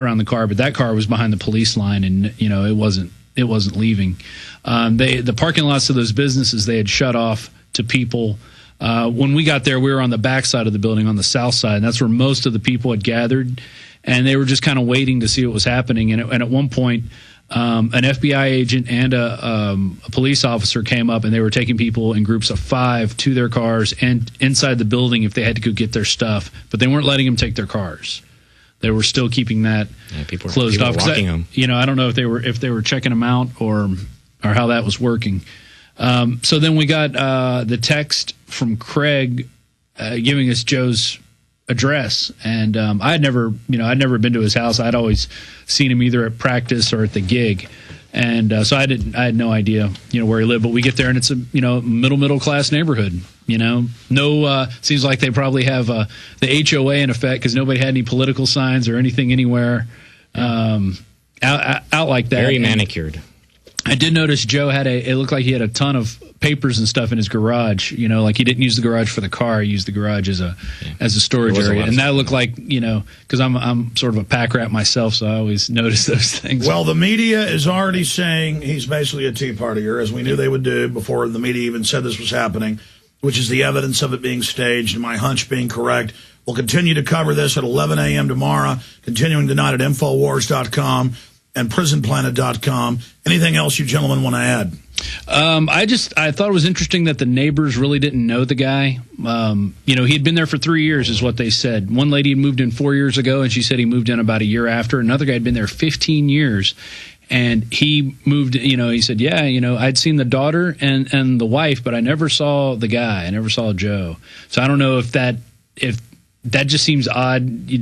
around the car, but that car was behind the police line, and it wasn't leaving. The parking lots of those businesses they had shut off to people. When we got there, we were on the back side of the building, on the south side, and that's where most of the people had gathered, and they were just kind of waiting to see what was happening. And at one point, an FBI agent and a police officer came up, and they were taking people in groups of 5 to their cars and inside the building if they had to go get their stuff, but they weren't letting them take their cars. They were still keeping that closed off. Walking them. I don't know if they were checking them out or how that was working. So then we got the text from Craig giving us Joe's address, and I'd never been to his house. I'd always seen him either at practice or at the gig, and so I had no idea where he lived. But we get there, and it's a middle class neighborhood. Seems like they probably have the HOA in effect because nobody had any political signs or anything anywhere out like that. Very manicured. I did notice Joe it looked like he had a ton of papers and stuff in his garage, like he didn't use the garage for the car. He used the garage as a storage area. And that looked like, because I'm sort of a pack rat myself, so I always notice those things. Well, the media is already saying he's basically a Tea Partier, as we knew they would do before the media even said this was happening, which is the evidence of it being staged and my hunch being correct. We'll continue to cover this at 11 a.m. tomorrow, continuing tonight at Infowars.com and PrisonPlanet.com. Anything else you gentlemen want to add? I thought it was interesting that the neighbors really didn't know the guy. He had been there for 3 years is what they said. One lady had moved in 4 years ago, and she said he moved in about a year after. Another guy had been there 15 years, and he moved, he said, I'd seen the daughter and the wife, but I never saw the guy. I never saw Joe. So I don't know if that just seems odd.